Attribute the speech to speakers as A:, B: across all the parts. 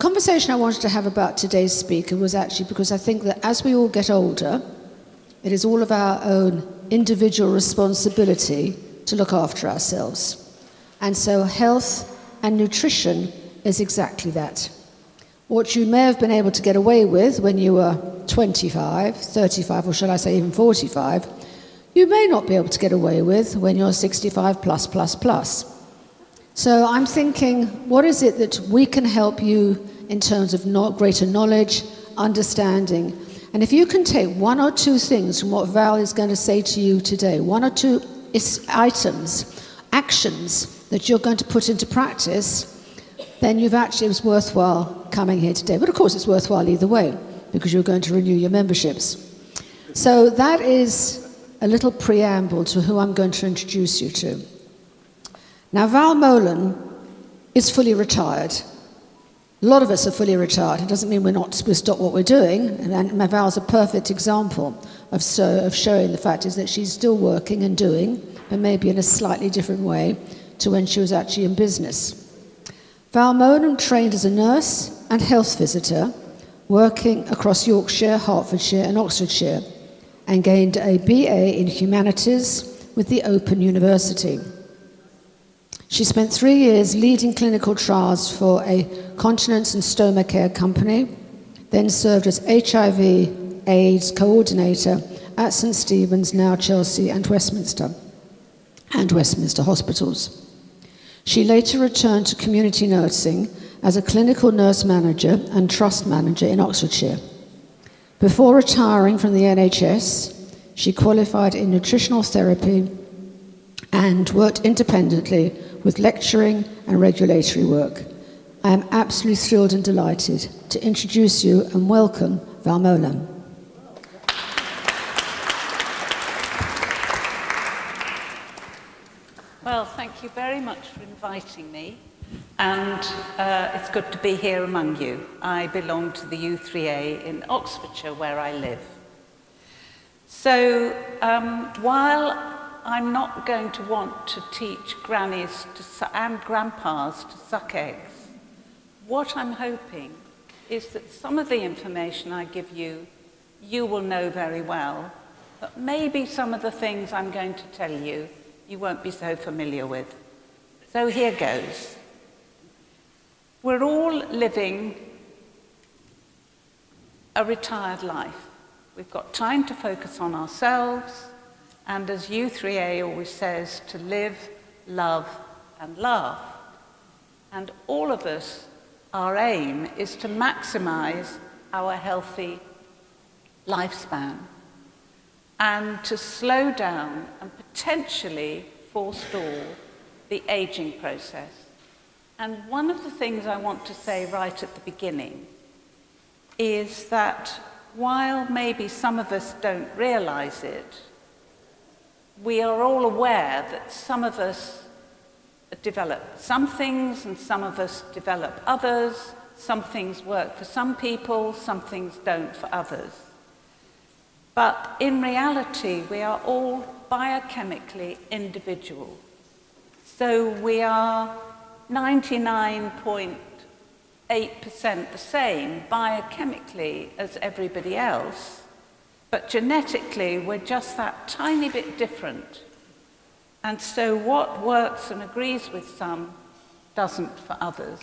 A: conversation I wanted to have about today's speaker was actually because I think that as we all get older, it is all of our own individual responsibility to look after ourselves. And so health and nutrition is exactly that. What you may have been able to get away with when you were 25, 35, or should I say even 45, you may not be able to get away with when you're 65 plus. So I'm thinking, what is it that we can help you in terms of greater knowledge, understanding? And if you can take one or two things from what Val is going to say to you today, one or two items, actions that you're going to put into practice, then it was worthwhile coming here today. But of course it's worthwhile either way, because you're going to renew your memberships. So that is a little preamble to who I'm going to introduce you to. Now, Val Mowlam is fully retired. A lot of us are fully retired. It doesn't mean we stop what we're doing, and Val's a perfect example of showing the fact is that she's still working and doing, but maybe in a slightly different way to when she was actually in business. Val Mowlam trained as a nurse and health visitor, working across Yorkshire, Hertfordshire and Oxfordshire, and gained a BA in Humanities with the Open University. She spent 3 years leading clinical trials for a continence and stoma care company, then served as HIV/AIDS coordinator at St Stephen's, now Chelsea, and Westminster hospitals. She later returned to community nursing as a clinical nurse manager and trust manager in Oxfordshire. Before retiring from the NHS, she qualified in nutritional therapy and worked independently with lecturing and regulatory work. I am absolutely thrilled and delighted to introduce you and welcome Val Mowlam.
B: Well, thank you very much for inviting me, and it's good to be here among you. I belong to the U3A in Oxfordshire, where I live. So while I'm not going to want to teach grannies and grandpas to suck eggs, what I'm hoping is that some of the information I give you, you will know very well, but maybe some of the things I'm going to tell you, you won't be so familiar with. So here goes. We're all living a retired life. We've got time to focus on ourselves, and as U3A always says, to live, love, and laugh. And all of us, our aim is to maximize our healthy lifespan and to slow down and potentially forestall the aging process. And one of the things I want to say right at the beginning is that while maybe some of us don't realize it, we are all aware that some of us develop some things and some of us develop others. Some things work for some people, some things don't for others. But in reality, we are all biochemically individual. So we are 99.8% the same biochemically as everybody else, but genetically we're just that tiny bit different. And so what works and agrees with some doesn't for others.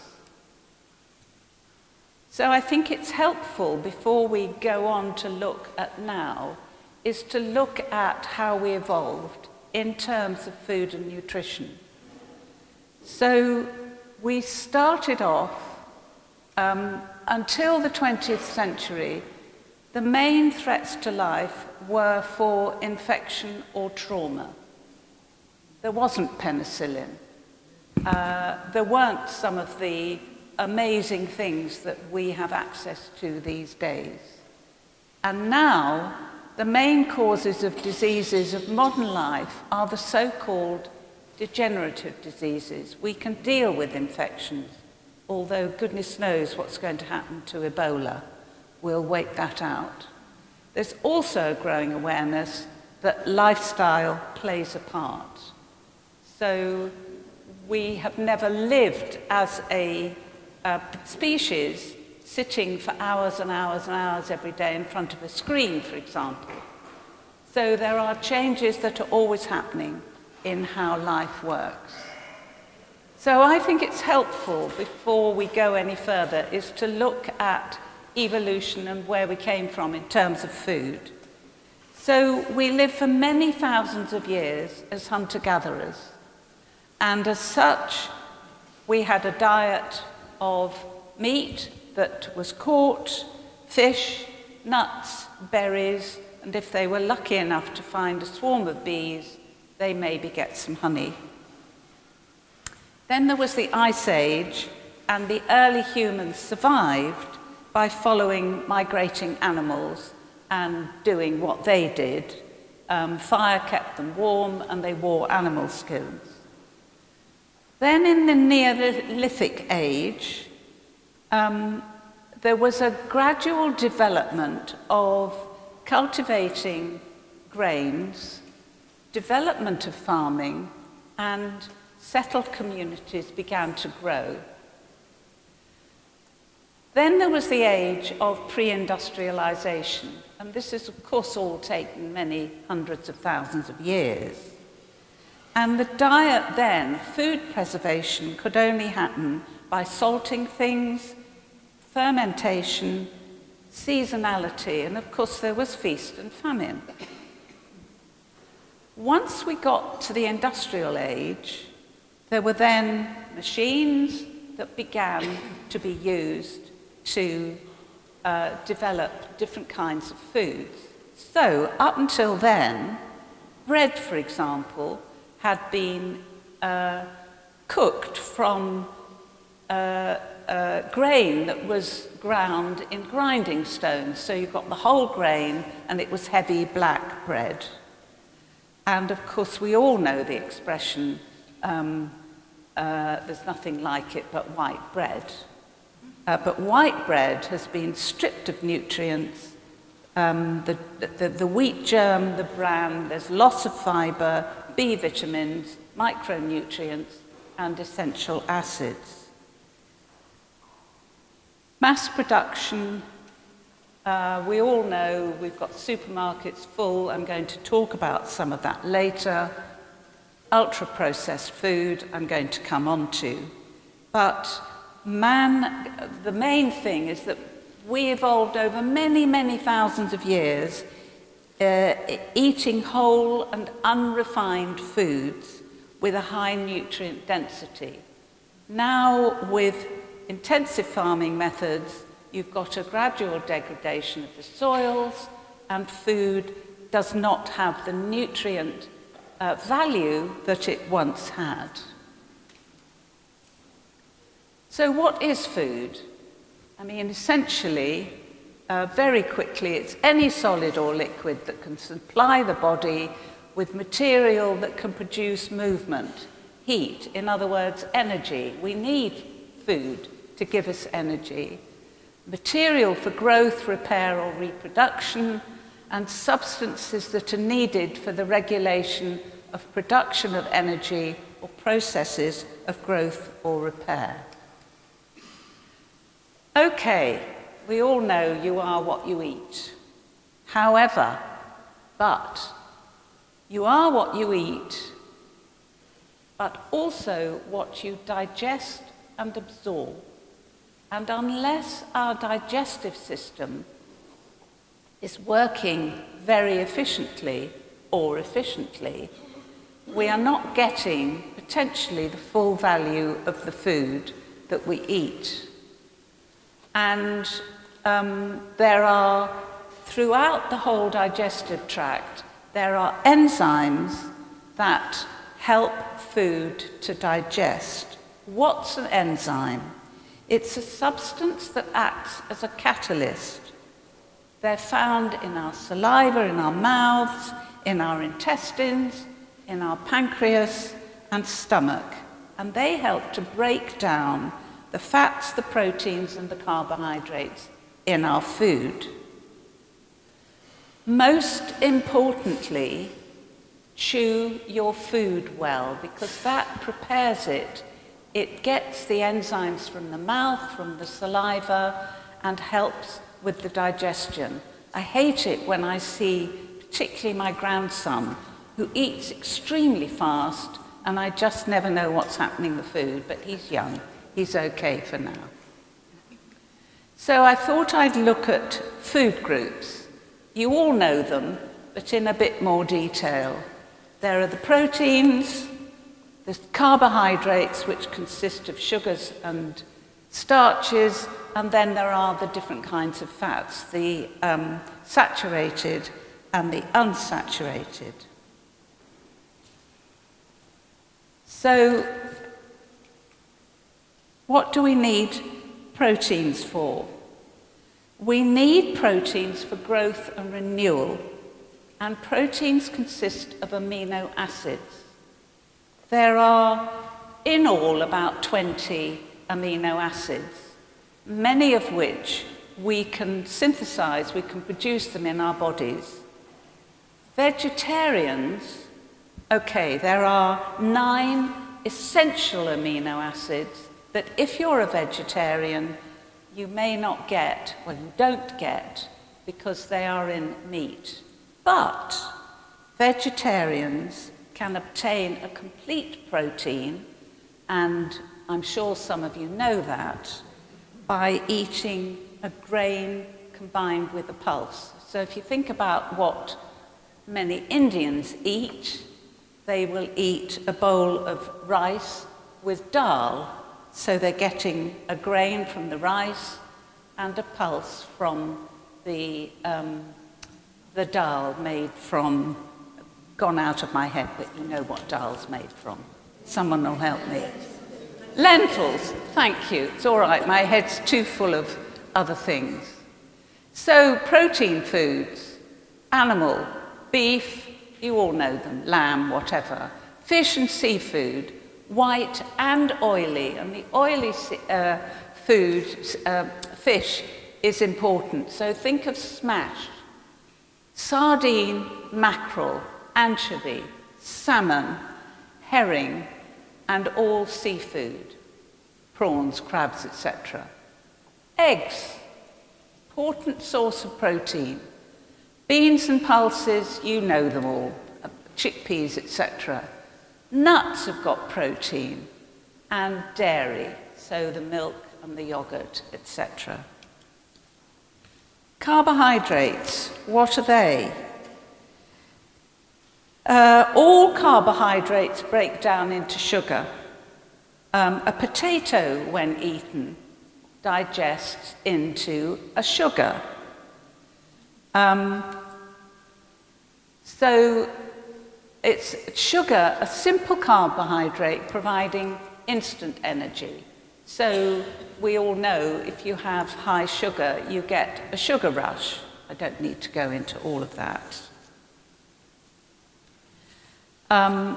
B: So I think it's helpful, before we go on to look at now, is to look at how we evolved in terms of food and nutrition. So we started off, until the 20th century, the main threats to life were for infection or trauma. There wasn't penicillin. There weren't some of the amazing things that we have access to these days. And now, the main causes of diseases of modern life are the so-called degenerative diseases. We can deal with infections, although goodness knows what's going to happen to Ebola. We'll wait that out. There's also a growing awareness that lifestyle plays a part. So we have never lived as a species sitting for hours and hours and hours every day in front of a screen, for example. So there are changes that are always happening in how life works. So I think it's helpful, before we go any further, is to look at evolution and where we came from in terms of food. So we lived for many thousands of years as hunter-gatherers, and as such, we had a diet of meat that was caught, fish, nuts, berries, and if they were lucky enough to find a swarm of bees, they maybe get some honey. Then there was the Ice Age, and the early humans survived by following migrating animals and doing what they did. Fire kept them warm, and they wore animal skins. Then in the Neolithic age, there was a gradual development of cultivating grains, development of farming, and settled communities began to grow. Then there was the age of pre-industrialization, and this is of course all taken many hundreds of thousands of years. And the diet then, food preservation, could only happen by salting things, fermentation, seasonality, and of course there was feast and famine. Once we got to the industrial age, there were then machines that began to be used to develop different kinds of foods. So up until then, bread, for example, had been cooked from grain that was ground in grinding stones. So you got the whole grain, and it was heavy black bread. And of course, we all know the expression, there's nothing like it but white bread. But white bread has been stripped of nutrients. The wheat germ, the bran, there's loss of fiber, B vitamins, micronutrients, and essential acids. Mass production, we all know we've got supermarkets full. I'm going to talk about some of that later. Ultra-processed food, I'm going to come on to. But the main thing is that we evolved over many, many thousands of years eating whole and unrefined foods with a high nutrient density. Now, with intensive farming methods, you've got a gradual degradation of the soils, and food does not have the nutrient value that it once had. So what is food? I mean, essentially, very quickly, it's any solid or liquid that can supply the body with material that can produce movement, heat, in other words, energy. We need food to give us energy. Material for growth, repair, or reproduction, and substances that are needed for the regulation of production of energy or processes of growth or repair. Okay, we all know you are what you eat. However, you are what you eat, but also what you digest and absorb. And unless our digestive system is working very efficiently, we are not getting potentially the full value of the food that we eat. And there are, throughout the whole digestive tract, there are enzymes that help food to digest. What's an enzyme? It's a substance that acts as a catalyst. They're found in our saliva, in our mouths, in our intestines, in our pancreas and stomach. And they help to break down the fats, the proteins, and the carbohydrates in our food. Most importantly, chew your food well, because that prepares it It gets the enzymes from the mouth, from the saliva, and helps with the digestion. I hate it when I see, particularly my grandson, who eats extremely fast, and I just never know what's happening with food, but he's young. He's okay for now. So I thought I'd look at food groups. You all know them, but in a bit more detail. There are the proteins, the carbohydrates, which consist of sugars and starches, and then there are the different kinds of fats, the saturated and the unsaturated. So, what do we need proteins for? We need proteins for growth and renewal, and proteins consist of amino acids. There are in all about 20 amino acids, many of which we can synthesize, we can produce them in our bodies. Vegetarians, okay, there are 9 essential amino acids that if you're a vegetarian, you may not get, well, you don't get, because they are in meat. But vegetarians can obtain a complete protein, and I'm sure some of you know that, by eating a grain combined with a pulse. So if you think about what many Indians eat, they will eat a bowl of rice with dal. So they're getting a grain from the rice and a pulse from the dal made from, gone out of my head, but you know what dal's made from. Someone will help me. Lentils, thank you. It's all right, my head's too full of other things. So protein foods, animal, beef, you all know them, lamb, whatever. Fish and seafood, white and oily, and the oily fish is important. So think of smash, sardine, mackerel, anchovy, salmon, herring, and all seafood, prawns, crabs, etc. Eggs, important source of protein. Beans and pulses, you know them all, chickpeas, etc. Nuts have got protein, and dairy, so the milk and the yogurt, etc. Carbohydrates, what are they? All carbohydrates break down into sugar. A potato, when eaten, digests into a sugar. So it's sugar, a simple carbohydrate providing instant energy. So we all know if you have high sugar, you get a sugar rush. I don't need to go into all of that. And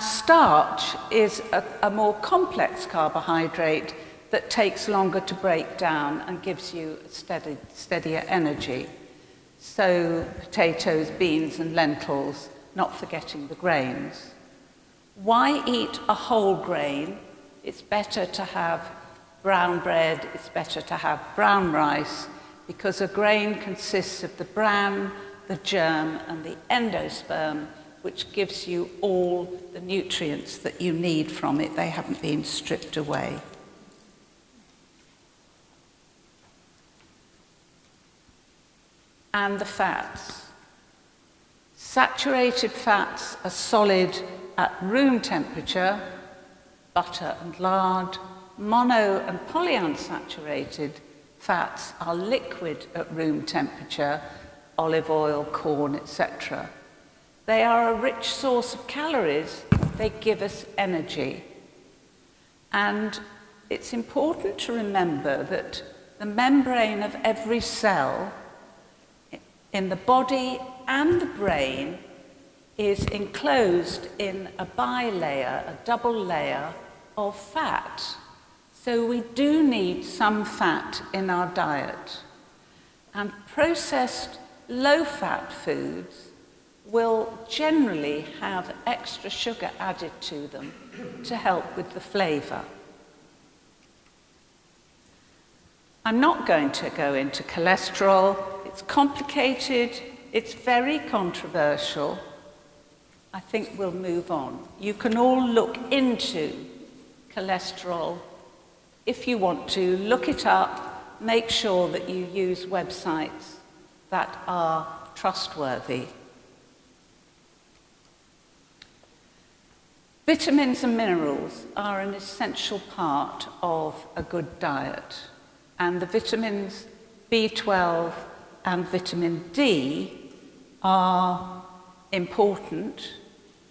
B: starch is a more complex carbohydrate that takes longer to break down and gives you steadier energy. So potatoes, beans and lentils, not forgetting the grains. Why eat a whole grain? It's better to have brown bread, it's better to have brown rice, because a grain consists of the bran, the germ and the endosperm, which gives you all the nutrients that you need from it. They haven't been stripped away. And the fats. Saturated fats are solid at room temperature, butter and lard. Mono and polyunsaturated fats are liquid at room temperature, olive oil, corn, etc. They are a rich source of calories. They give us energy. And it's important to remember that the membrane of every cell in the body and the brain is enclosed in a bilayer, a double layer of fat. So we do need some fat in our diet. And processed low-fat foods will generally have extra sugar added to them to help with the flavour. I'm not going to go into cholesterol. It's complicated, it's very controversial. I think we'll move on. You can all look into cholesterol if you want to. Look it up, make sure that you use websites that are trustworthy. Vitamins and minerals are an essential part of a good diet, and the vitamins B12 and vitamin D are important.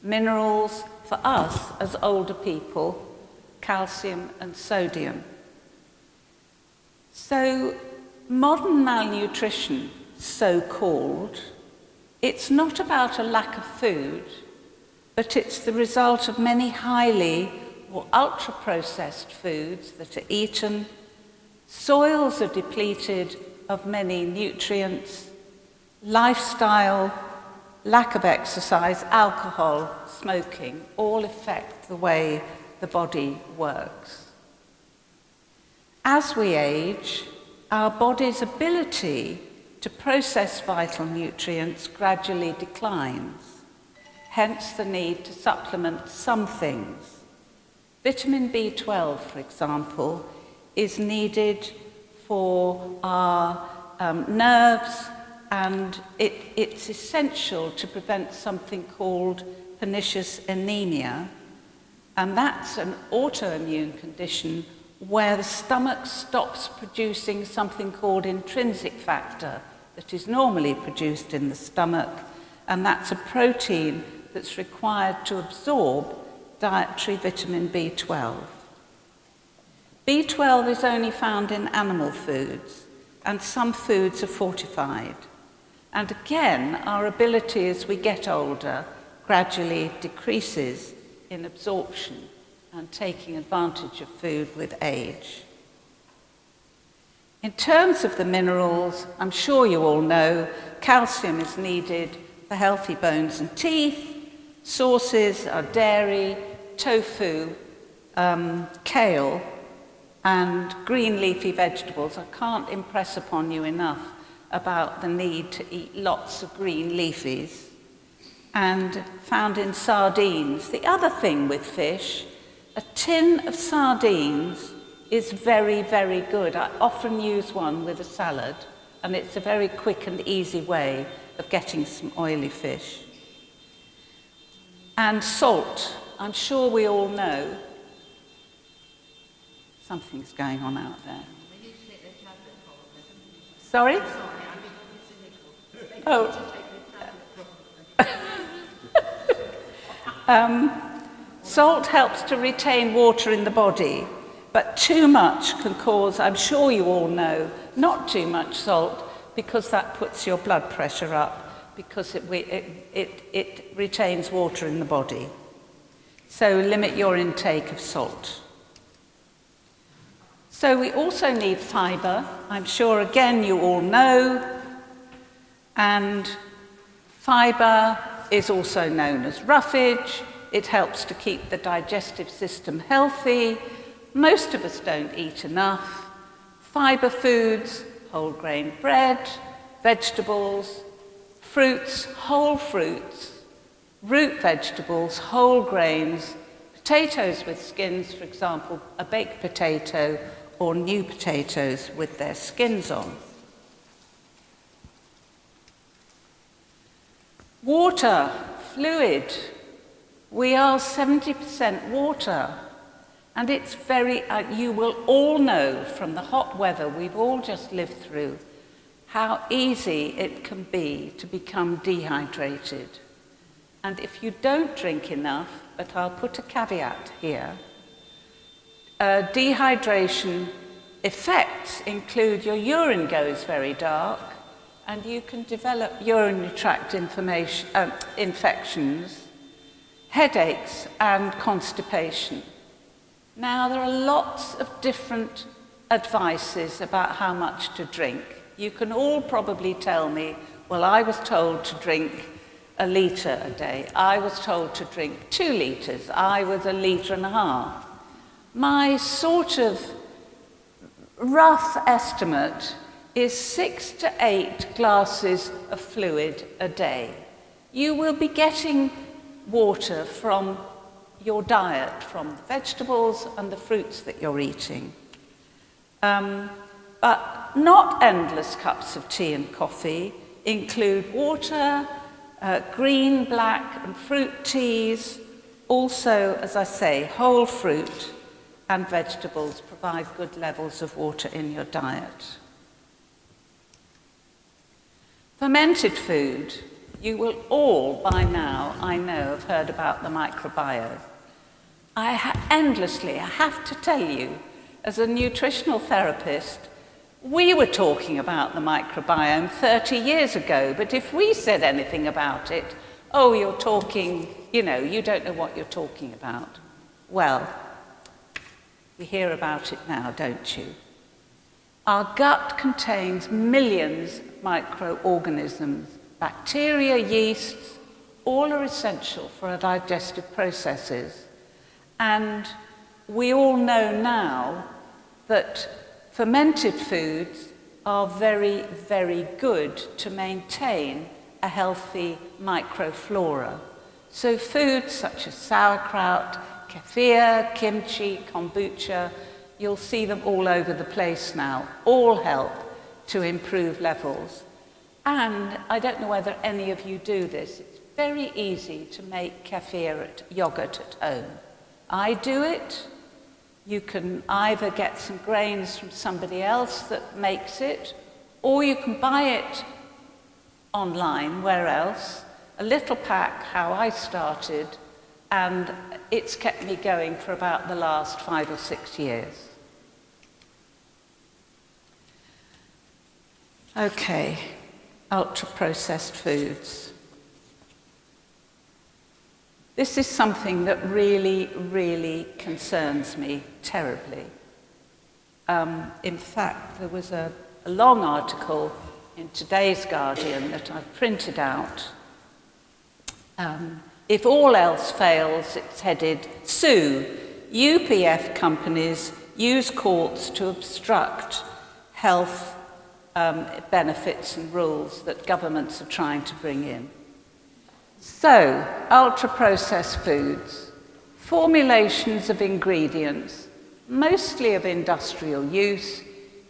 B: Minerals for us as older people, calcium and sodium. So modern malnutrition, so-called, it's not about a lack of food, but it's the result of many highly or ultra-processed foods that are eaten. Soils are depleted of many nutrients. Lifestyle, lack of exercise, alcohol, smoking, all affect the way the body works. As we age, our body's ability to process vital nutrients gradually declines, hence the need to supplement some things. Vitamin B12, for example, is needed for our nerves, and it's essential to prevent something called pernicious anemia, and that's an autoimmune condition where the stomach stops producing something called intrinsic factor that is normally produced in the stomach, and that's a protein that's required to absorb dietary vitamin B12. B12 is only found in animal foods, and some foods are fortified. And again, our ability as we get older gradually decreases in absorption and taking advantage of food with age. In terms of the minerals, I'm sure you all know, calcium is needed for healthy bones and teeth. Sources are dairy, tofu, kale, and green leafy vegetables. I can't impress upon you enough about the need to eat lots of green leafies. And found in sardines. The other thing with fish, a tin of sardines is very, very good. I often use one with a salad, and it's a very quick and easy way of getting some oily fish. And salt. I'm sure we all know. Something's going on out there. Sorry? Oh. Salt helps to retain water in the body, but too much can cause, I'm sure you all know, not too much salt, because that puts your blood pressure up, because it retains water in the body. So limit your intake of salt. So we also need fibre. I'm sure again you all know, and fibre is also known as roughage. It helps to keep the digestive system healthy. Most of us don't eat enough. Fibre foods, whole grain bread, vegetables, fruits, whole fruits, root vegetables, whole grains, potatoes with skins, for example, a baked potato or new potatoes with their skins on. Water, fluid. We are 70% water, and it's very, you will all know from the hot weather we've all just lived through how easy it can be to become dehydrated. And if you don't drink enough, but I'll put a caveat here, dehydration effects include your urine goes very dark, and you can develop urinary tract infections, headaches, and constipation. Now, there are lots of different advices about how much to drink. You can all probably tell me, well, I was told to drink a litre a day. I was told to drink 2 litres. I was 1.5 litres. My sort of rough estimate is 6 to 8 glasses of fluid a day. You will be getting water from your diet, from the vegetables and the fruits that you're eating. But not endless cups of tea and coffee. Include water, green, black and fruit teas. Also, as I say, whole fruit and vegetables provide good levels of water in your diet. Fermented food. You will all by now, I know, have heard about the microbiome. I have to tell you, as a nutritional therapist, we were talking about the microbiome 30 years ago, but if we said anything about it, oh, you're talking, you don't know what you're talking about. Well, we hear about it now, don't you? Our gut contains millions of microorganisms. Bacteria, yeasts, all are essential for our digestive processes. And we all know now that fermented foods are very, very good to maintain a healthy microflora. So foods such as sauerkraut, kefir, kimchi, kombucha, you'll see them all over the place now, all help to improve levels. And I don't know whether any of you do this, it's very easy to make kefir yogurt at home. I do it. You can either get some grains from somebody else that makes it, or you can buy it online, where else, a little pack, how I started, and it's kept me going for about the last 5 or 6 years. Okay, ultra-processed foods. This is something that really, really concerns me terribly. In fact, there was a long article in today's Guardian that I printed out. If all else fails, it's headed, sue, UPF companies use courts to obstruct health benefits and rules that governments are trying to bring in. So, ultra-processed foods, formulations of ingredients, mostly of industrial use,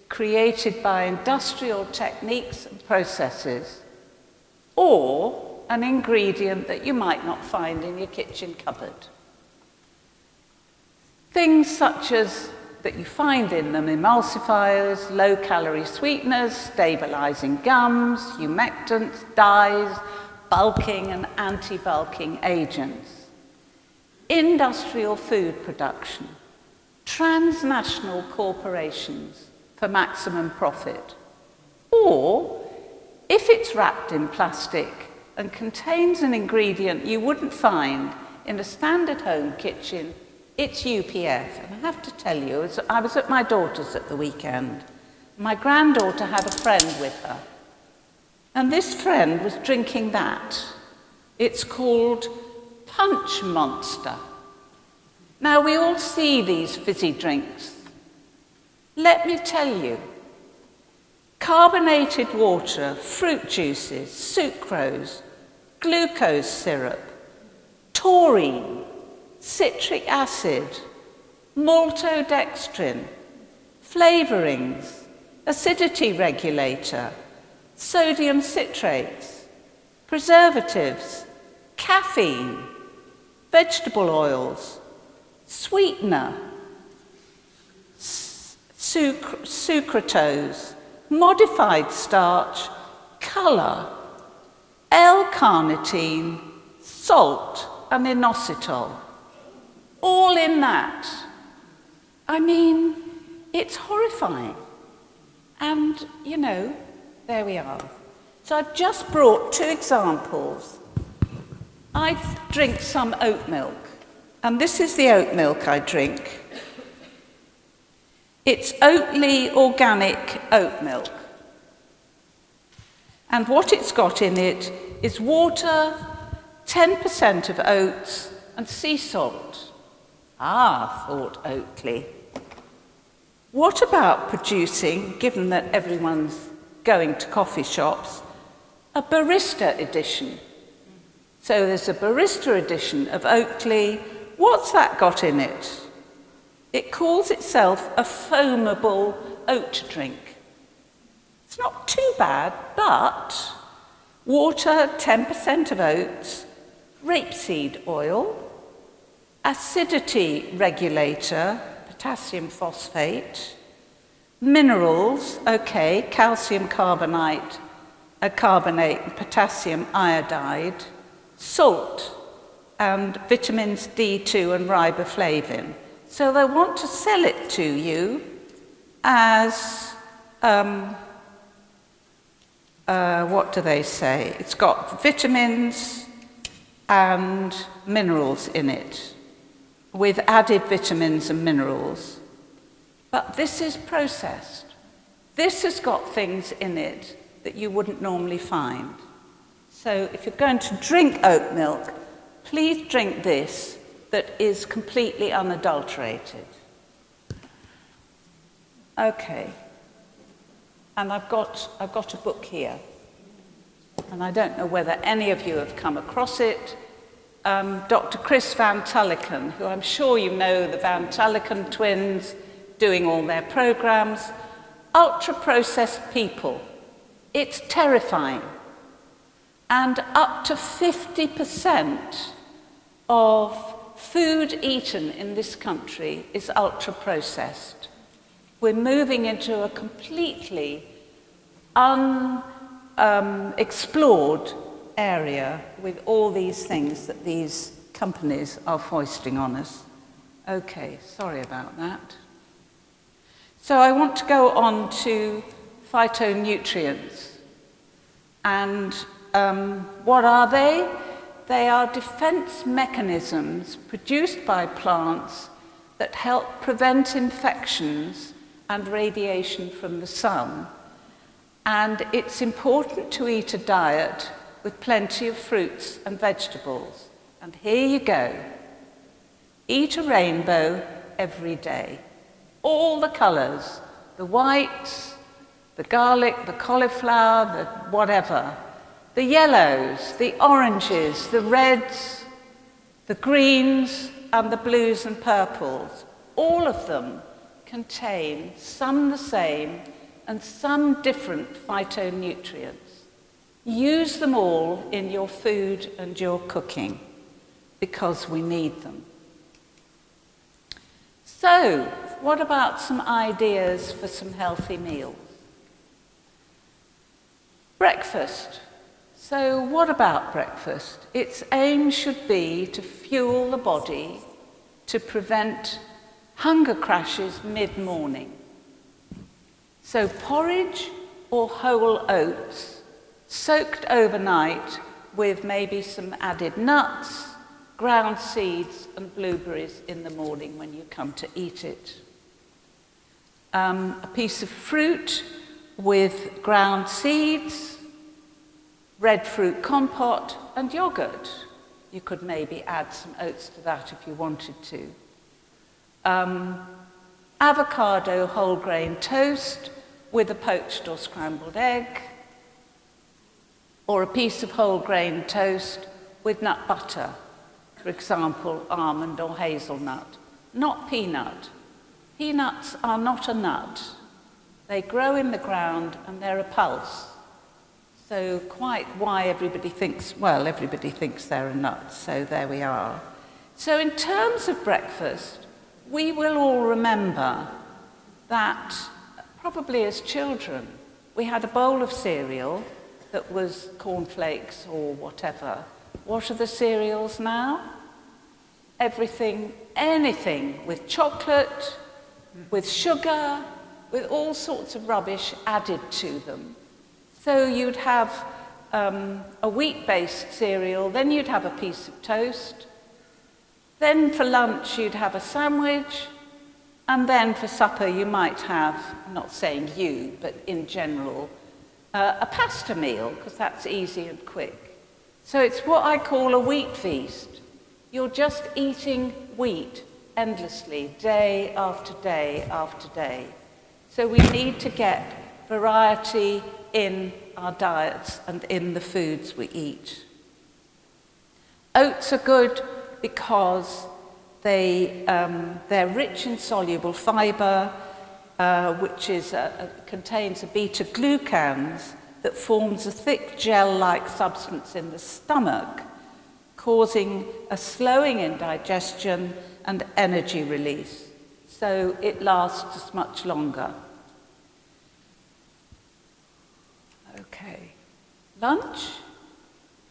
B: created by industrial techniques and processes, or an ingredient that you might not find in your kitchen cupboard. Things such as that you find in them: emulsifiers, low-calorie sweeteners, stabilizing gums, humectants, dyes, bulking and anti-bulking agents. Industrial food production, transnational corporations for maximum profit. Or, if it's wrapped in plastic and contains an ingredient you wouldn't find in a standard home kitchen, it's UPF. And I have to tell you, I was at my daughter's at the weekend. My granddaughter had a friend with her. And this friend was drinking that. It's called Punch Monster. Now, we all see these fizzy drinks. Let me tell you, carbonated water, fruit juices, sucrose, glucose syrup, taurine, citric acid, maltodextrin, flavorings, acidity regulator, sodium citrates, preservatives, caffeine, vegetable oils, sweetener, sucralose, modified starch, colour, L-carnitine, salt and inositol. All in that. I mean, it's horrifying. And, there we are. So I've just brought 2 examples. I drink some oat milk, and this is the oat milk I drink. It's Oatly organic oat milk. And what it's got in it is water, 10% of oats and sea salt. Ah, thought Oakley. What about producing, given that everyone's going to coffee shops, a barista edition? So there's a barista edition of Oakley. What's that got in it? It calls itself a foamable oat drink. It's not too bad, but water, 10% of oats, rapeseed oil, acidity regulator, potassium phosphate, minerals, okay, calcium carbonate, and potassium iodide, salt, and vitamins D2 and riboflavin. So they want to sell it to you as, what do they say? It's got vitamins and minerals in it, with added vitamins and minerals. But this is processed. This has got things in it that you wouldn't normally find. So if you're going to drink oat milk, please drink this that is completely unadulterated. Okay. And I've got a book here. And I don't know whether any of you have come across it. Dr. Chris Van Tulleken, who I'm sure you know, the Van Tulleken twins, doing all their programs. Ultra-processed people. It's terrifying. And up to 50% of food eaten in this country is ultra-processed. We're moving into a completely unexplored area with all these things that these companies are foisting on us. Okay, sorry about that. So I want to go on to phytonutrients. And what are they? They are defense mechanisms produced by plants that help prevent infections and radiation from the sun. And it's important to eat a diet with plenty of fruits and vegetables. And here you go. Eat a rainbow every day. All the colours, the whites, the garlic, the cauliflower, the whatever. The yellows, the oranges, the reds, the greens, and the blues and purples. All of them contain some the same and some different phytonutrients. Use them all in your food and your cooking because we need them. So, what about some ideas for some healthy meals? Breakfast. So what about breakfast? Its aim should be to fuel the body to prevent hunger crashes mid-morning. So porridge or whole oats soaked overnight with maybe some added nuts, ground seeds and blueberries in the morning when you come to eat it. A piece of fruit with ground seeds, red fruit compote and yogurt. You could maybe add some oats to that if you wanted to. Avocado whole grain toast with a poached or scrambled egg, or a piece of whole grain toast with nut butter, for example, almond or hazelnut, not peanut. Peanuts are not a nut. They grow in the ground and they're a pulse. So quite why everybody thinks they're a nut, so there we are. So in terms of breakfast, we will all remember that probably as children, we had a bowl of cereal that was cornflakes or whatever. What are the cereals now? Everything, anything with chocolate, with sugar, with all sorts of rubbish added to them. So you'd have a wheat-based cereal, then you'd have a piece of toast, then for lunch you'd have a sandwich, and then for supper you might have, I'm not saying you, but in general, a pasta meal, because that's easy and quick. So it's what I call a wheat feast. You're just eating wheat endlessly, day after day after day. So we need to get variety in our diets and in the foods we eat. Oats are good because they're rich in soluble fibre, which contains a beta-glucans that forms a thick gel-like substance in the stomach, causing a slowing in digestion and energy release. So it lasts much longer. Okay. Lunch?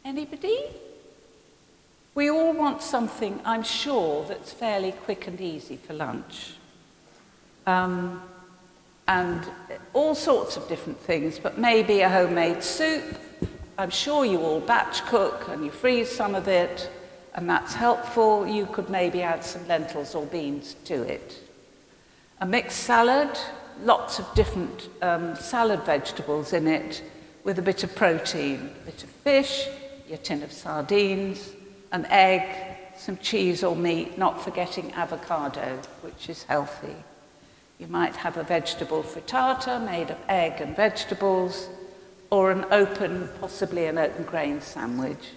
B: Anybody? We all want something, I'm sure, that's fairly quick and easy for lunch. And all sorts of different things, but maybe a homemade soup. I'm sure you all batch cook and you freeze some of it, and that's helpful. You could maybe add some lentils or beans to it. A mixed salad, lots of different salad vegetables in it with a bit of protein, a bit of fish, your tin of sardines, an egg, some cheese or meat, not forgetting avocado, which is healthy. You might have a vegetable frittata made of egg and vegetables, or possibly an open grain sandwich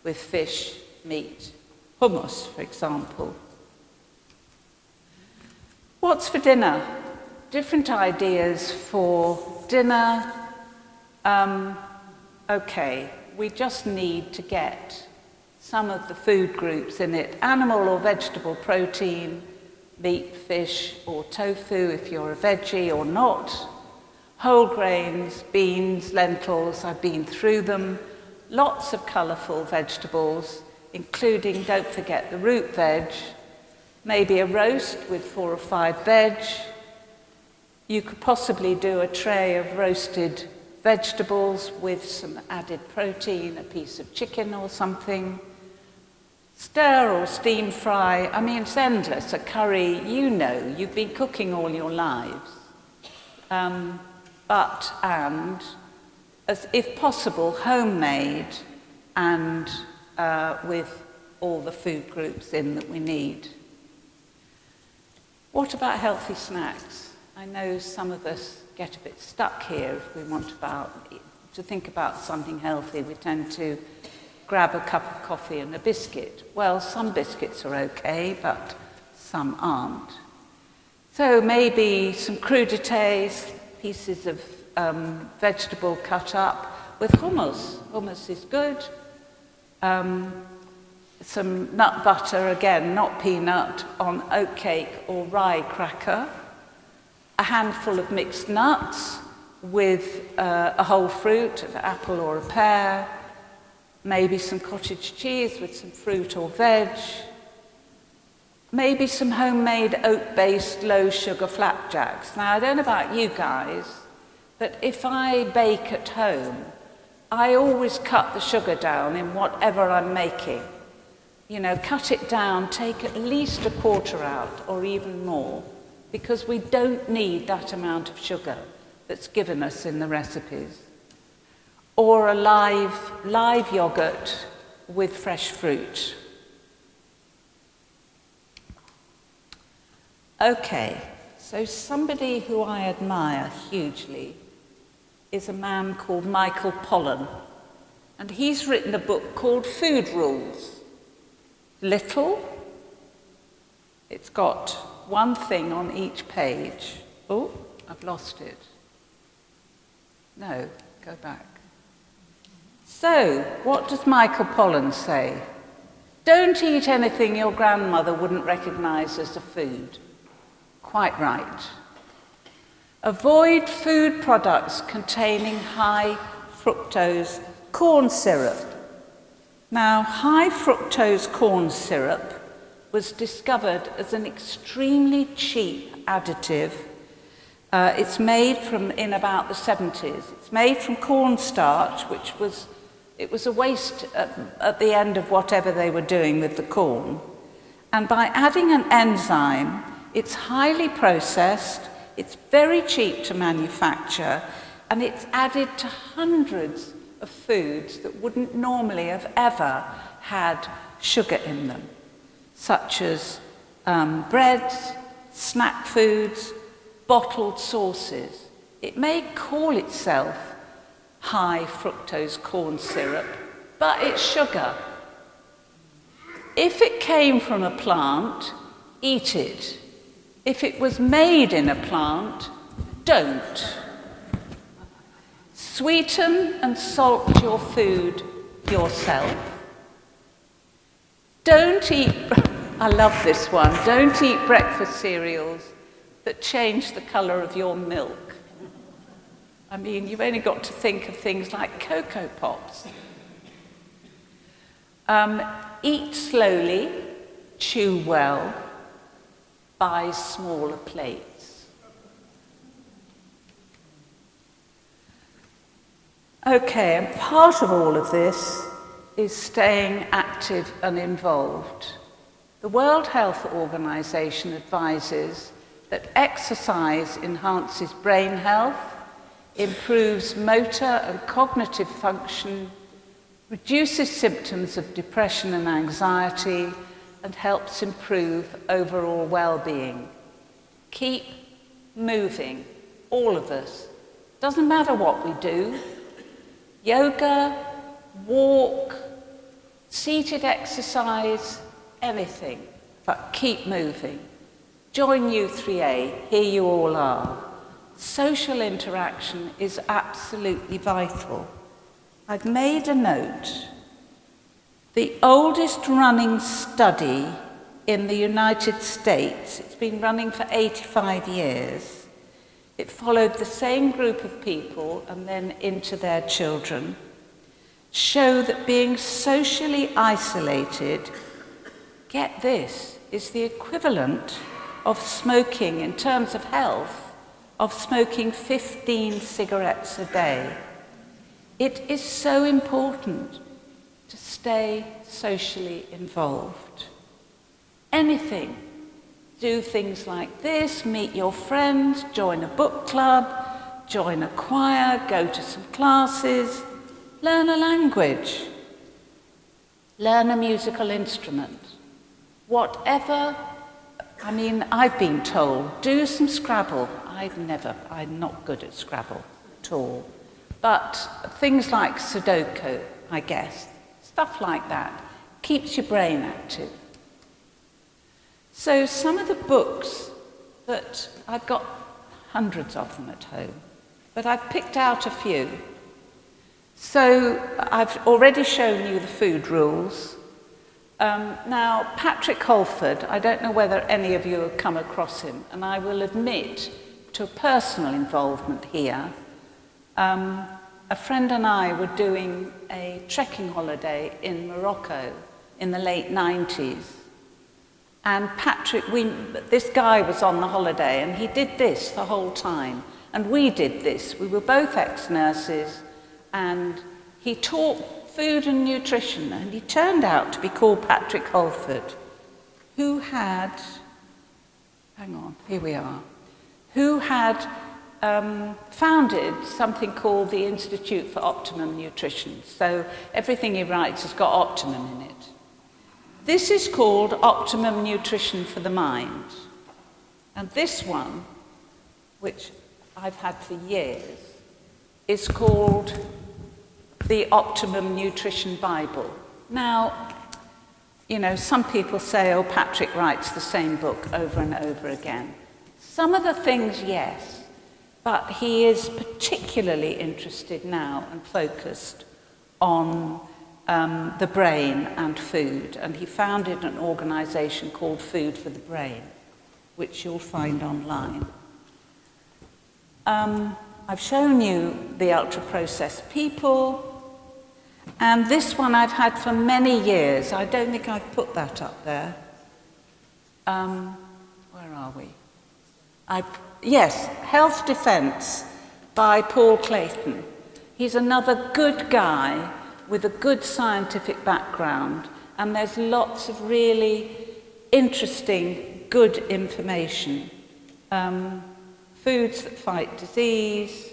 B: with fish, meat, hummus, for example. What's for dinner? Different ideas for dinner. Okay, we just need to get some of the food groups in it, animal or vegetable protein, meat, fish, or tofu if you're a veggie or not, whole grains, beans, lentils, I've been through them, lots of colourful vegetables, including, don't forget, the root veg, maybe a roast with 4 or 5 veg. You could possibly do a tray of roasted vegetables with some added protein, a piece of chicken or something. Stir or steam fry, I mean, it's endless. A curry, you know, you've been cooking all your lives. As if possible, homemade and with all the food groups in that we need. What about healthy snacks? I know some of us get a bit stuck here if we want to think about something healthy. We tend to grab a cup of coffee and a biscuit. Well, some biscuits are okay, but some aren't. So maybe some crudités, pieces of vegetable cut up with hummus. Hummus is good. Some nut butter, again, not peanut, on oatcake or rye cracker. A handful of mixed nuts with a whole fruit, an apple or a pear. Maybe some cottage cheese with some fruit or veg. Maybe some homemade oat-based low-sugar flapjacks. Now, I don't know about you guys, but if I bake at home, I always cut the sugar down in whatever I'm making. You know, cut it down, take at least a quarter out or even more, because we don't need that amount of sugar that's given us in the recipes. Or a live yogurt with fresh fruit. Okay, so somebody who I admire hugely is a man called Michael Pollan, and he's written a book called Food Rules. Little, it's got one thing on each page. Oh, I've lost it. No, go back. So, what does Michael Pollan say? Don't eat anything your grandmother wouldn't recognize as a food. Quite right. Avoid food products containing high fructose corn syrup. Now, high fructose corn syrup was discovered as an extremely cheap additive. It's made in about the 70s. It's made from cornstarch, it was a waste at the end of whatever they were doing with the corn. And by adding an enzyme, it's highly processed, it's very cheap to manufacture, and it's added to hundreds of foods that wouldn't normally have ever had sugar in them, such as breads, snack foods, bottled sauces. It may call itself high fructose corn syrup, but it's sugar. If it came from a plant, eat it. If it was made in a plant, don't. Sweeten and salt your food yourself. Don't eat, I love this one, don't eat breakfast cereals that change the colour of your milk. I mean, you've only got to think of things like Cocoa Pops. Eat slowly, chew well, buy smaller plates. Okay, and part of all of this is staying active and involved. The World Health Organization advises that exercise enhances brain health, improves motor and cognitive function, reduces symptoms of depression and anxiety, and helps improve overall well-being. Keep moving, all of us. Doesn't matter what we do. Yoga, walk, seated exercise, anything, but keep moving. Join U3A, here you all are. Social interaction is absolutely vital. I've made a note. The oldest running study in the United States, it's been running for 85 years. It followed the same group of people and then into their children, show that being socially isolated, get this, is the equivalent of smoking, in terms of health, of smoking 15 cigarettes a day. It is so important to stay socially involved. Anything. Do things like this, meet your friends, join a book club, join a choir, go to some classes, learn a language, learn a musical instrument. Whatever, I mean, I've been told, do some Scrabble. I'm not good at Scrabble at all. But things like Sudoku, I guess, stuff like that, keeps your brain active. So some of the books that I've got hundreds of them at home, but I've picked out a few. So I've already shown you the food rules. Now, Patrick Holford, I don't know whether any of you have come across him, and I will admit to a personal involvement here. A friend and I were doing a trekking holiday in Morocco in the late 90s. And Patrick, this guy was on the holiday and he did this the whole time. And we did this. We were both ex-nurses and he taught food and nutrition and he turned out to be called Patrick Holford, who had, hang on, here we are, who had founded something called the Institute for Optimum Nutrition. So everything he writes has got optimum in it. This is called Optimum Nutrition for the Mind. And this one, which I've had for years, is called the Optimum Nutrition Bible. Now, you know, some people say, oh, Patrick writes the same book over and over again. Some of the things, yes, but he is particularly interested now and focused on the brain and food, and he founded an organization called Food for the Brain, which you'll find online. I've shown you the ultra-processed people, and this one I've had for many years. I don't think I've put that up there. Where are we? Yes, Health Defense by Paul Clayton. He's another good guy with a good scientific background, and there's lots of really interesting, good information. Foods that fight disease,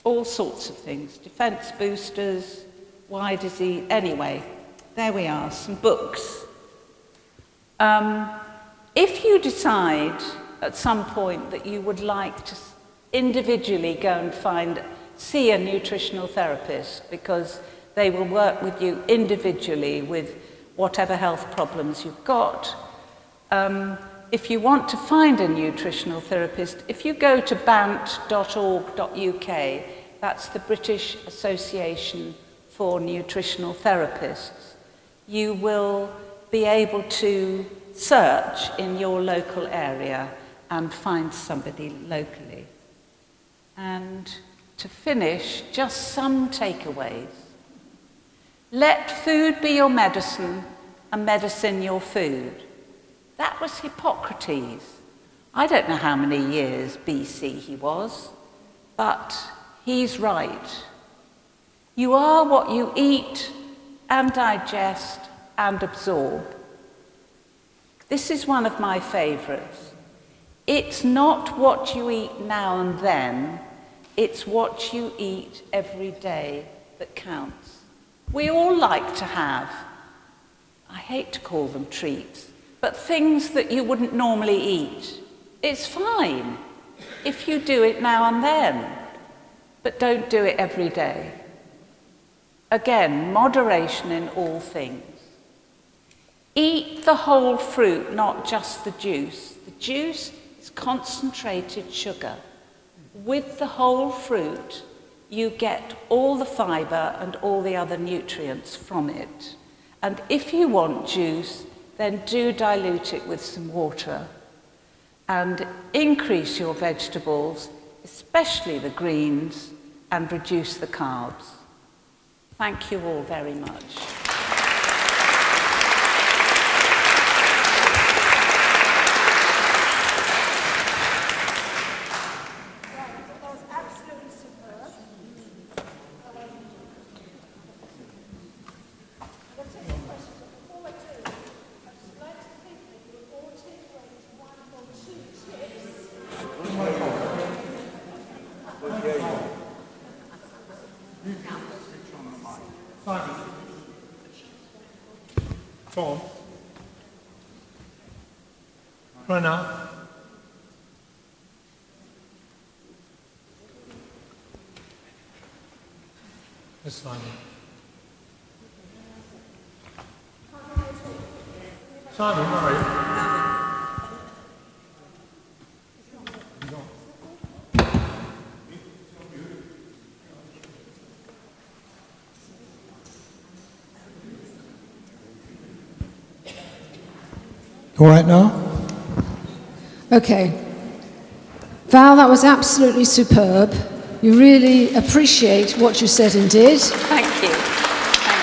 B: all sorts of things, defence boosters, why disease, anyway, there we are, some books. If you decide at some point that you would like to individually go and see a nutritional therapist, because they will work with you individually with whatever health problems you've got. If you want to find a nutritional therapist, if you go to bant.org.uk, that's the British Association for Nutritional Therapists, you will be able to search in your local area and find somebody locally. And to finish, just some takeaways. Let food be your medicine and medicine your food. That was Hippocrates. I don't know how many years BC he was, but he's right. You are what you eat and digest and absorb. This is one of my favourites. It's not what you eat now and then, it's what you eat every day that counts. We all like to have, I hate to call them treats, but things that you wouldn't normally eat. It's fine if you do it now and then, but don't do it every day. Again, moderation in all things. Eat the whole fruit, not just the juice. The juice is concentrated sugar. With the whole fruit, you get all the fibre and all the other nutrients from it. And if you want juice, then do dilute it with some water. And increase your vegetables, especially the greens, and reduce the carbs. Thank you all very much.
C: Tom? Right now? That's fine. Simon, where are you? All right now?
A: Okay. Val, that was absolutely superb. You really appreciate what you said and did.
B: Thank you.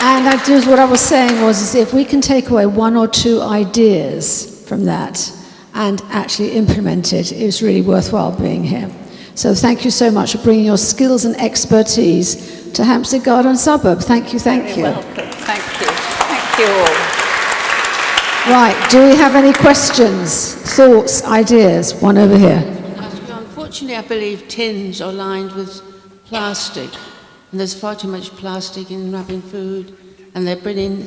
A: And what I was saying was, is if we can take away one or two ideas from that and actually implement it, it's really worthwhile being here. So thank you so much for bringing your skills and expertise to Hampstead Garden Suburb. Thank you, thank you.
B: Very welcome. Thank you. Thank you all.
A: Right, do we have any questions, thoughts, ideas? One over here.
D: Unfortunately, I believe tins are lined with plastic, and there's far too much plastic in wrapping food, and they're bringing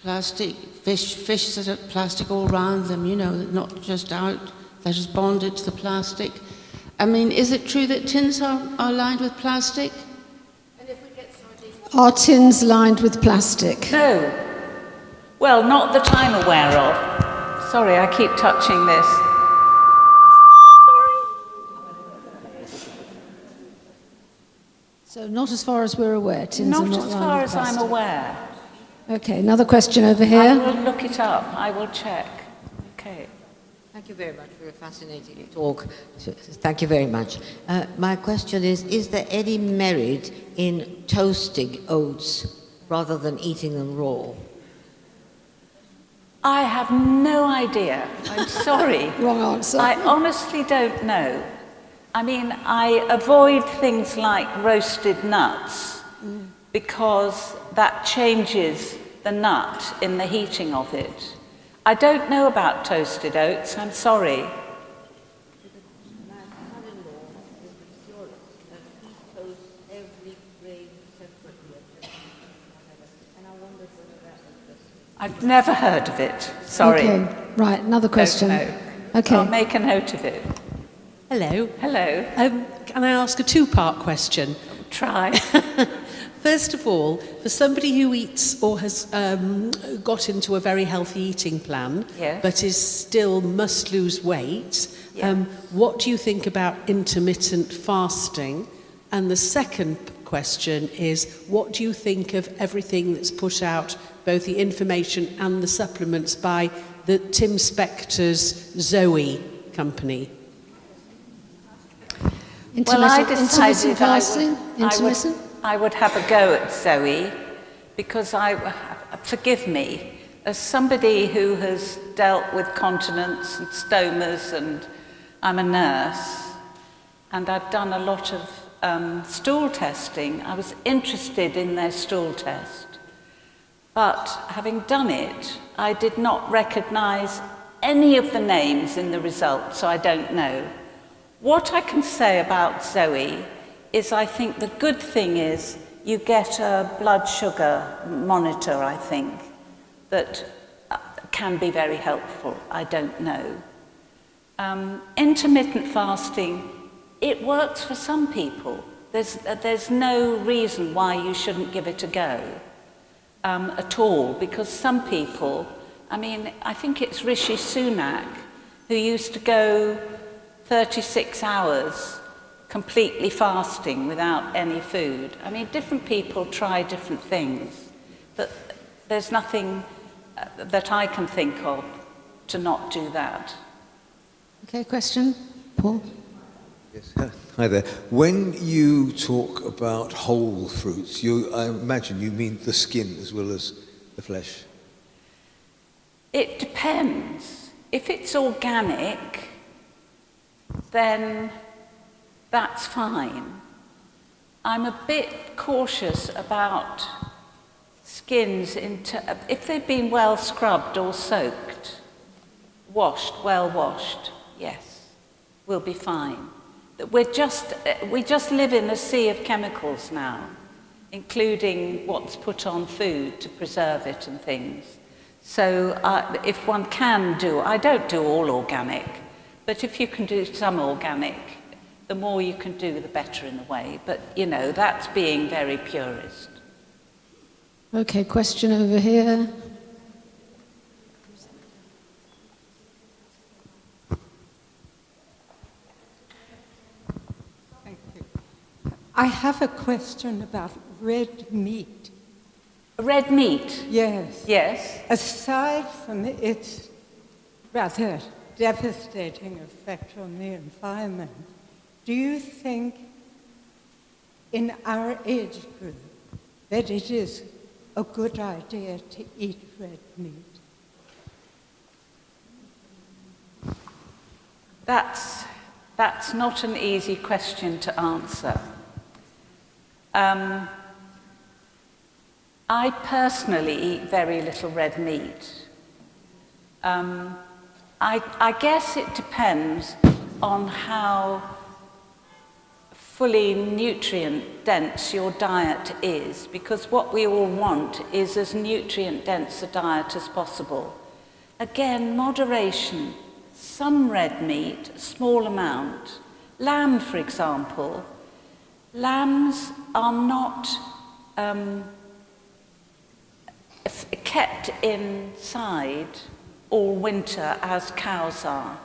D: plastic, fish that have plastic all around them, you know, not just out, they're just bonded to the plastic. I mean, is it true that tins are lined with plastic? And if we get
A: Are tins lined with plastic?
B: No. Well, not that I'm aware of. Sorry, I keep touching this.
A: So not as far as we're aware, tins are
B: Not
A: not
B: as
A: lined
B: far
A: with
B: as I'm
A: plastic.
B: aware.
A: Okay, another question over
B: I
A: here.
B: will look it up. I will check. Okay.
E: Thank you very much for a fascinating talk. Thank you very much. My question is there any merit in toasting oats rather than eating them raw?
B: I have no idea. I'm sorry.
A: Wrong answer.
B: I honestly don't know. I mean, I avoid things like roasted nuts because that changes the nut in the heating of it. I don't know about toasted oats, I'm sorry. I've never heard of it. Sorry.
A: Okay, right, another question.
B: Don't know.
A: Okay.
B: I'll make a note of it.
F: Hello.
B: Hello.
F: Can I ask a two-part question?
B: Try.
F: First of all, for somebody who eats or has got into a very healthy eating plan,
B: Yes.
F: but is still must lose weight,
B: Yeah.
F: what do you think about intermittent fasting? And the second question is, what do you think of everything that's put out, both the information and the supplements by the Tim Spector's Zoe company?
A: Intermittent fasting? Intermittent?
B: I would have a go at Zoe because forgive me, as somebody who has dealt with continence and stomas, and I'm a nurse, and I've done a lot of stool testing. I was interested in their stool test. But having done it, I did not recognise any of the names in the results, so I don't know. What I can say about Zoe is I think the good thing is you get a blood sugar monitor, I think, that can be very helpful. I don't know. Intermittent fasting, it works for some people. There's no reason why you shouldn't give it a go at all, because some people, I mean, I think it's Rishi Sunak who used to go 36 hours completely fasting without any food. I mean, different people try different things, but there's nothing that I can think of to not do that.
A: Okay, question? Paul?
G: Yes. Hi there. When you talk about whole fruits, I imagine you mean the skin as well as the flesh.
B: It depends. If it's organic, then that's fine. I'm a bit cautious about skins if they've been well scrubbed or soaked, well washed, yes, we'll be fine. We just live in a sea of chemicals now, including what's put on food to preserve it and things. So if one can do, I don't do all organic, but if you can do some organic, the more you can do, the better in a way. But, you know, that's being very purist.
A: Okay, question over here.
H: Thank you. I have a question about red meat.
B: Red meat?
H: Yes.
B: Yes.
H: Aside from its rather devastating effect on the environment, do you think in our age group that it is a good idea to eat red meat?
B: That's not an easy question to answer. I personally eat very little red meat. I guess it depends on how fully nutrient-dense your diet is, because what we all want is as nutrient-dense a diet as possible. Again, moderation. Some red meat, a small amount. Lamb, for example. Lambs are not kept inside all winter as cows are.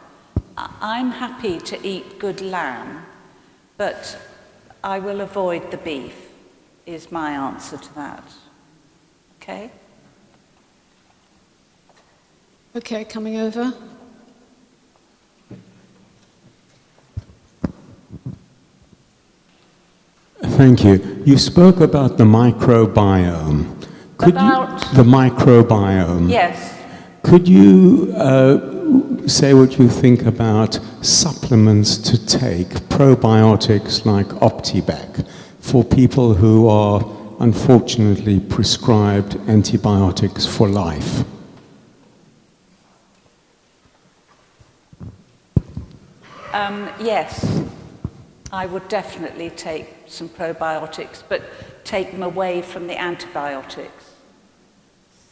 B: I'm happy to eat good lamb, but I will avoid the beef, is my answer to that. Okay?
A: Okay, coming over.
I: Thank you. You spoke about the microbiome. The microbiome.
B: Yes.
I: Could you say what you think about supplements to take, probiotics like Optibec, for people who are unfortunately prescribed antibiotics for life?
B: Yes, I would definitely take some probiotics, but take them away from the antibiotics.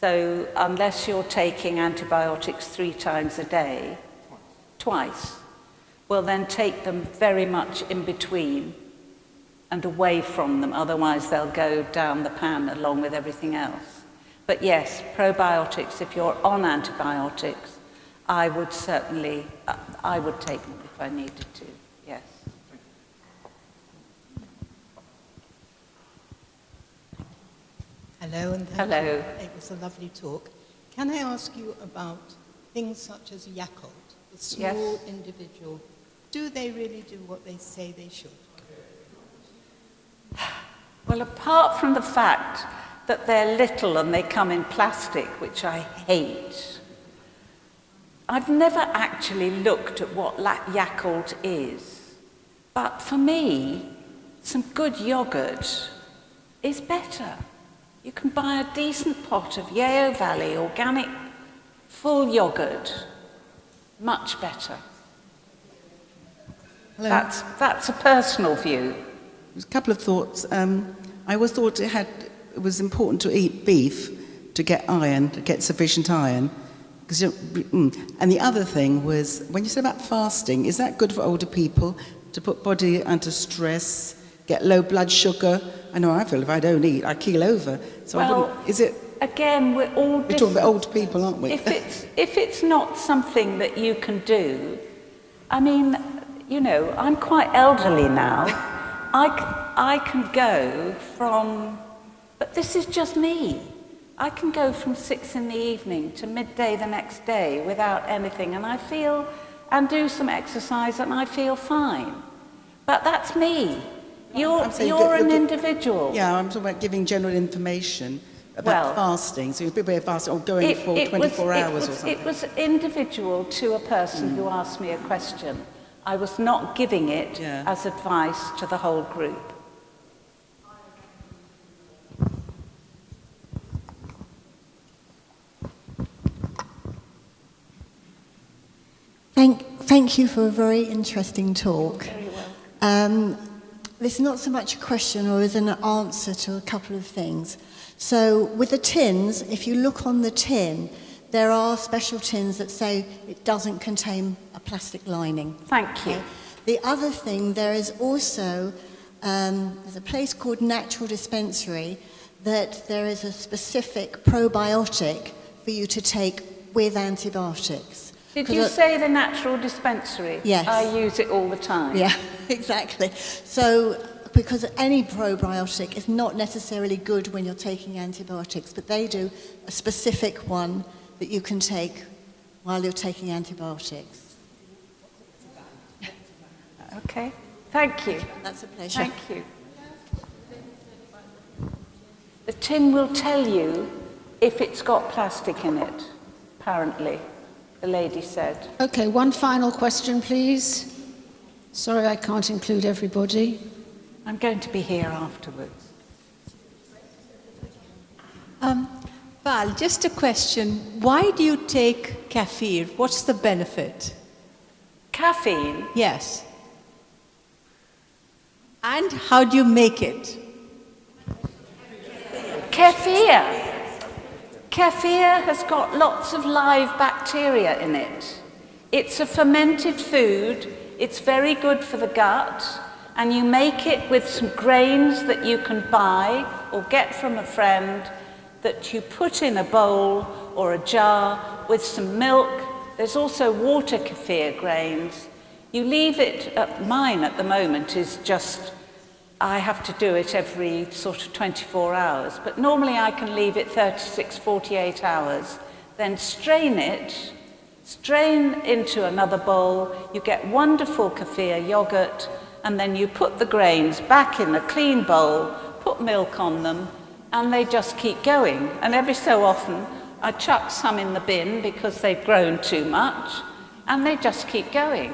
B: So unless you're taking antibiotics 3 times a day, twice, well then take them very much in between and away from them, otherwise they'll go down the pan along with everything else. But yes, probiotics, if you're on antibiotics, I would certainly, I would take them if I needed to, yes.
J: Hello, and thank
B: Hello.
J: you. It was a lovely talk. Can I ask you about things such as Yakult, the small
B: Yes.
J: individual? Do they really do what they say they should?
B: Well, apart from the fact that they're little and they come in plastic, which I hate, I've never actually looked at what Yakult is. But for me, some good yogurt is better. You can buy a decent pot of Yeo Valley organic full yogurt, much better.
K: Hello.
B: That's a personal view.
K: There's a couple of thoughts. I always thought it was important to eat beef to get iron, to get sufficient iron. And the other thing was, when you said about fasting, is that good for older people to put body under stress, get low blood sugar? I know I feel if I don't eat, I keel over. So I wouldn't, is it?
B: Again, we're all different.
K: We're talking about old people, aren't we?
B: If it's not something that you can do, I mean, you know, I'm quite elderly now. I can go from, but this is just me. I can go from 6 in the evening to midday the next day without anything, and I feel, and do some exercise, and I feel fine. But that's me. You're an individual.
K: Yeah, I'm talking about giving general information about fasting. So people are fasting or going for 24 hours or something.
B: It was individual to a person who asked me a question. I was not giving it as advice to the whole group.
L: Thank you for a very interesting talk. This is not so much a question or is an answer to a couple of things. So with the tins, if you look on the tin, there are special tins that say it doesn't contain a plastic lining.
B: Thank you.
L: Okay? The other thing, there is also, there's a place called Natural Dispensary that there is a specific probiotic for you to take with antibiotics.
B: Did you say the Natural Dispensary?
L: Yes.
B: I use it all the time.
L: Yeah, exactly. So, because any probiotic is not necessarily good when you're taking antibiotics, but they do a specific one that you can take while you're taking antibiotics.
B: Okay, thank you.
L: That's a pleasure.
B: Thank you. The tin will tell you if it's got plastic in it, apparently, the lady said.
A: Okay, one final question, please. Sorry, I can't include everybody.
B: I'm going to be here afterwards.
M: Val, just a question. Why do you take kefir? What's the benefit?
B: Caffeine?
M: Yes. And how do you make it?
B: Kefir. Kefir has got lots of live bacteria in it. It's a fermented food. It's very good for the gut. And you make it with some grains that you can buy or get from a friend that you put in a bowl or a jar with some milk. There's also water kefir grains. You leave it, mine at the moment is just, I have to do it every sort of 24 hours, but normally I can leave it 36, 48 hours, then strain it, strain into another bowl, you get wonderful kefir yogurt, and then you put the grains back in a clean bowl, put milk on them, and they just keep going. And every so often, I chuck some in the bin because they've grown too much, and they just keep going.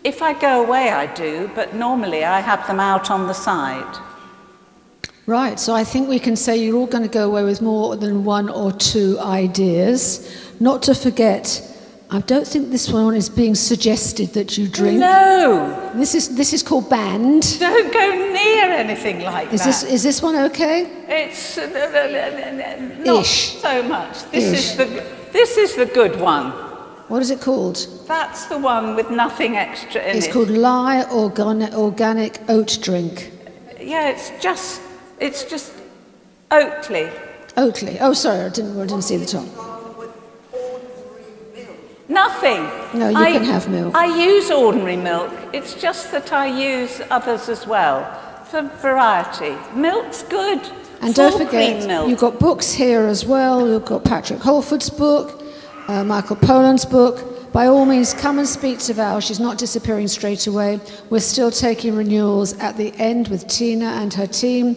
B: If I go away, I do, but normally I have them out on the side.
A: Right, so I think we can say you're all going to go away with more than 1 or 2 ideas. Not to forget I don't think this one is being suggested that you drink.
B: No!
A: This is called banned.
B: Don't go near anything like that.
A: Is this one okay?
B: It's not so much. This is the good one.
A: What is it called?
B: That's the one with nothing extra in it.
A: It's called Lye Organic Oat Drink.
B: Yeah, it's just Oatly.
A: Oatly. Oh, sorry, I didn't see the top.
B: Nothing.
A: No, you can have milk.
B: I use ordinary milk. It's just that I use others as well for variety. Milk's good.
A: And
B: Full
A: don't forget,
B: cream milk.
A: you've got books here as well. You've got Patrick Holford's book, Michael Pollan's book. By all means, come and speak to Val. She's not disappearing straight away. We're still taking renewals at the end with Tina and her team.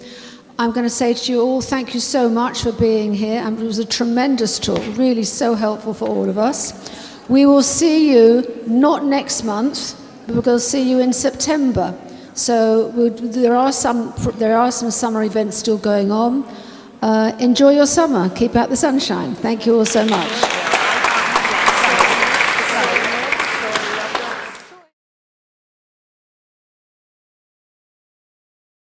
A: I'm going to say to you all, thank you so much for being here. And it was a tremendous talk, really so helpful for all of us. We will see you not next month, but we're going to see you in September. So there are some summer events still going on. Enjoy your summer. Keep out the sunshine. Thank you all so much.